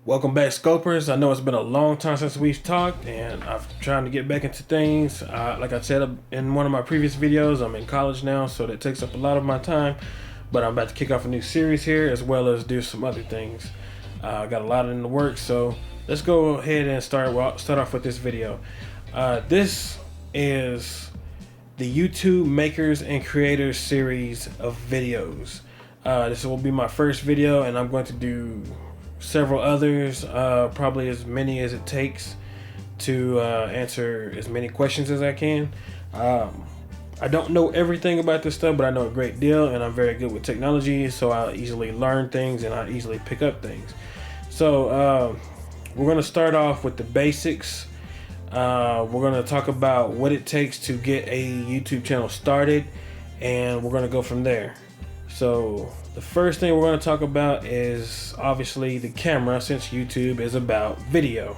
Welcome back, Scopers. I know it's been a long time since we've talked, and I'm trying to get back into things. Like I said in one of my previous videos, I'm in college now, so that takes up a lot of my time. But I'm about to kick off a new series here, as well as do some other things. I got a lot in the works, so let's go ahead and start off with this video. This is the YouTube Makers and Creators series of videos. This will be my first video, and I'm going to do several others, probably as many as it takes to answer as many questions as I can. I don't know everything about this stuff, but I know a great deal, and I'm very good with technology, so I easily learn things and I easily pick up things. So we're going to start off with the basics. We're going to talk about what it takes to get a YouTube channel started, and we're going to go from there. So the first thing we're going to talk about is obviously the camera, since YouTube is about video.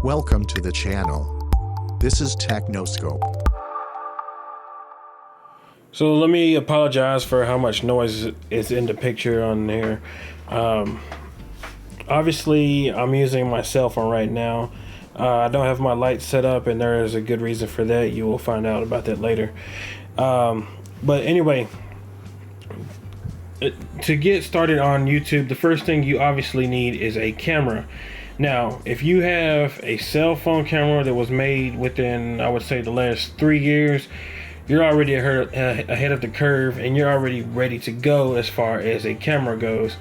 Welcome to the channel. This is Technoscope. So let me apologize for how much noise is in the picture on there. Obviously, I'm using my cell phone right now. I don't have my lights set up, and there is a good reason for that. You will find out about that later. But anyway, to get started on YouTube, the first thing you obviously need is a camera. Now, if you have a cell phone camera that was made within, I would say, the last 3 years, you're already ahead of the curve, and you're already ready to go as far as a camera goes.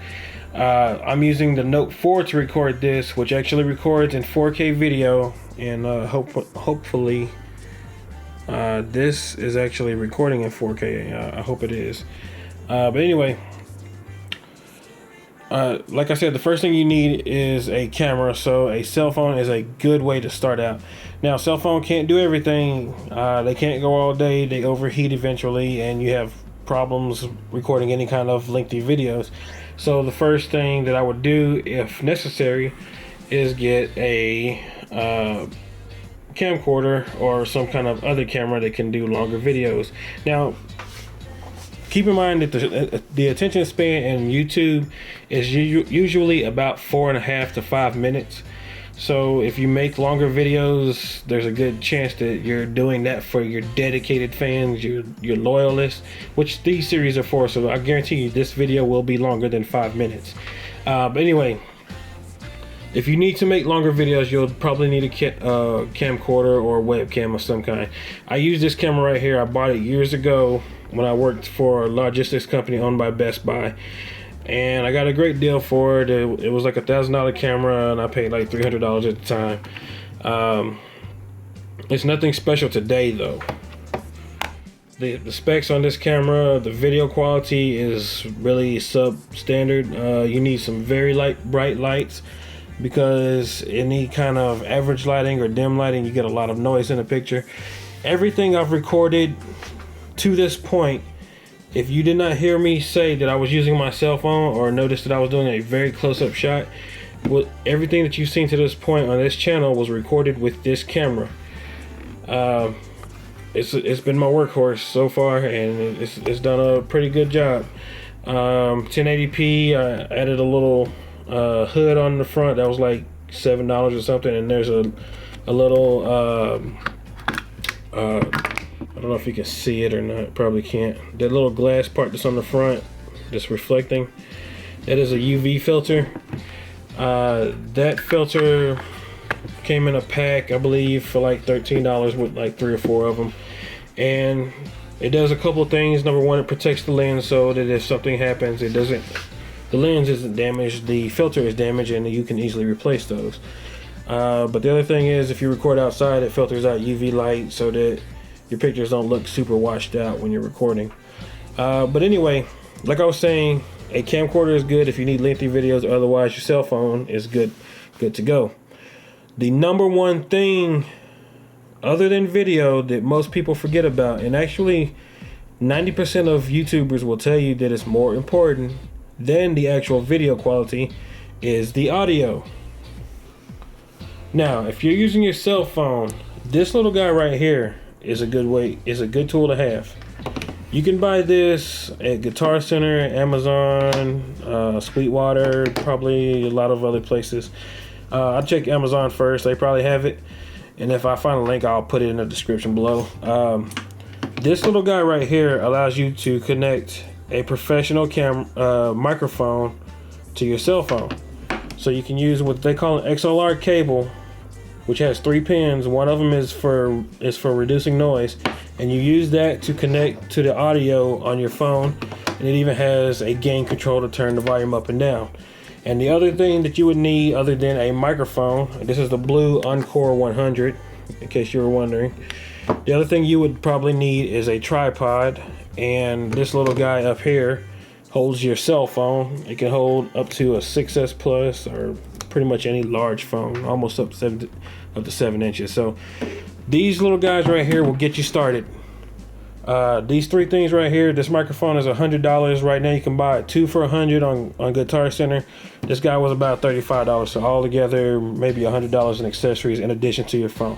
I'm using the Note 4 to record this, which actually records in 4K video, and hopefully this is actually recording in 4K. I hope it is. But anyway, like I said, the first thing you need is a camera, so a cell phone is a good way to start out. Now, cell phone can't do everything. They can't go all day. They overheat eventually, and you have problems recording any kind of lengthy videos. So the first thing that I would do, if necessary, is get a camcorder or some kind of other camera that can do longer videos. Now, keep in mind that the attention span in YouTube is usually about 4.5 to 5 minutes. So if you make longer videos, there's a good chance that you're doing that for your dedicated fans, your loyalists, which these series are for. So I guarantee you this video will be longer than 5 minutes. But anyway, if you need to make longer videos, you'll probably need a camcorder or a webcam of some kind. I use this camera right here. I bought it years ago when I worked for a logistics company owned by Best Buy. And I got a great deal for it. It was like a $1,000 camera, and I paid like $300 at the time. It's nothing special today, though. The specs on this camera, the video quality is really substandard. You need some very bright lights, because any kind of average lighting or dim lighting, you get a lot of noise in the picture. Everything I've recorded to this point, if you did not hear me say that I was using my cell phone or noticed that I was doing a very close-up shot, everything that you've seen to this point on this channel was recorded with this camera. It's been my workhorse so far, and it's done a pretty good job. 1080p. I added a little hood on the front that was like $7 or something, and there's a little I don't know if you can see it or not, probably can't. That little glass part that's on the front, that's reflecting, that is a UV filter. That filter came in a pack, I believe, for like $13 with like 3 or 4 of them. And it does a couple of things. Number one, it protects the lens so that if something happens, the lens isn't damaged, the filter is damaged, and you can easily replace those. But the other thing is, if you record outside, it filters out UV light so that your pictures don't look super washed out when you're recording. But anyway, like I was saying, a camcorder is good if you need lengthy videos. Otherwise, your cell phone is good to go. The number one thing other than video that most people forget about, and actually 90% of YouTubers will tell you that it's more important than the actual video quality, is the audio. Now, if you're using your cell phone, this little guy right here, is a good tool to have. You can buy this at Guitar Center, Amazon, Sweetwater, probably a lot of other places. I'll check Amazon first. They probably have it. And if I find a link, I'll put it in the description below. This little guy right here allows you to connect a professional microphone to your cell phone. So you can use what they call an XLR cable, which has 3 pins. One of them is for reducing noise, and you use that to connect to the audio on your phone. And it even has a gain control to turn the volume up and down. And the other thing that you would need, other than a microphone, this is the Blue Encore 100, in case you were wondering. The other thing you would probably need is a tripod, and this little guy up here holds your cell phone. It can hold up to a 6S Plus, or pretty much any large phone, almost up to 7 inches. So these little guys right here will get you started. These 3 things right here. This microphone is $100 right now. You can buy it 2 for $100 on Guitar Center. This guy was about $35, so all together maybe $100 in accessories in addition to your phone.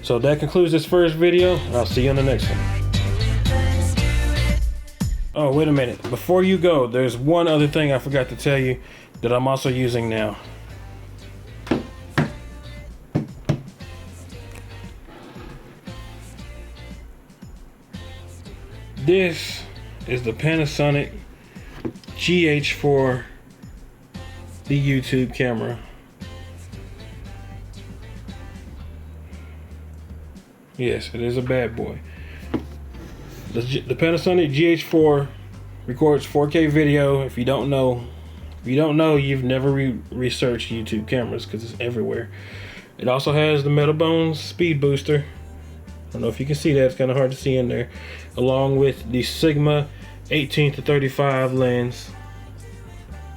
So that concludes this first video. I'll see you on the next one. Oh, wait a minute. Before you go, there's one other thing I forgot to tell you that I'm also using now. This is the Panasonic GH4, the YouTube camera. Yes, it is a bad boy. The Panasonic GH4 records 4K video. If you don't know, you've never researched YouTube cameras, because it's everywhere. It also has the Metabones speed booster. I don't know if you can see that, it's kind of hard to see in there, along with the Sigma 18-35 lens,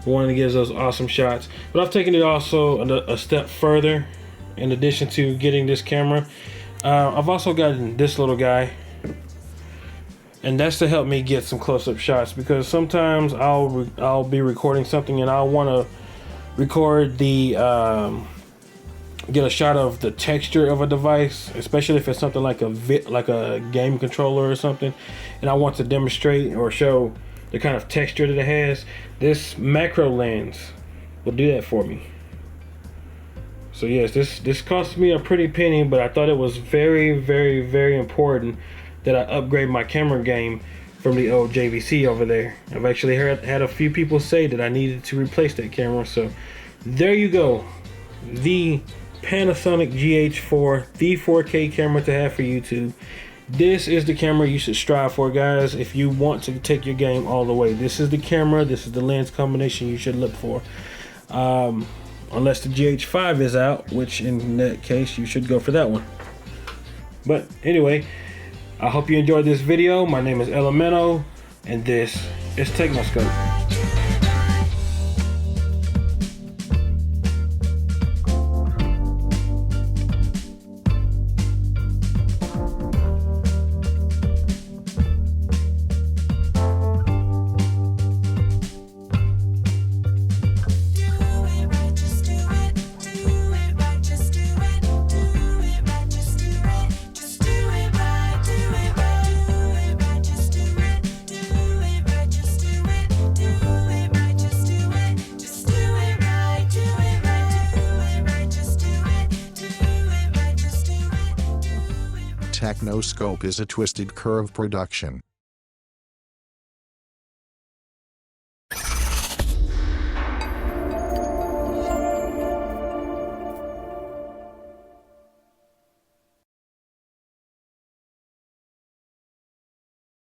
one that gives those awesome shots. But I've taken it also a step further. In addition to getting this camera, I've also gotten this little guy, and that's to help me get some close-up shots, because sometimes I'll be recording something and I'll want to record get a shot of the texture of a device, especially if it's something like a game controller or something, and I want to demonstrate or show the kind of texture that it has. This macro lens will do that for me. So yes, this cost me a pretty penny, but I thought it was very, very, very important that I upgrade my camera game from the old JVC over there. I've actually had a few people say that I needed to replace that camera, so there you go. The Panasonic GH4, the 4K camera to have for YouTube. This is the camera you should strive for, guys, if you want to take your game all the way. This is the camera, this is the lens combination you should look for. Unless the GH5 is out, which in that case you should go for that one. But anyway, I hope you enjoyed this video. My name is Elemento, and this is Technoscope. Technoscope is a Twisted Curve production.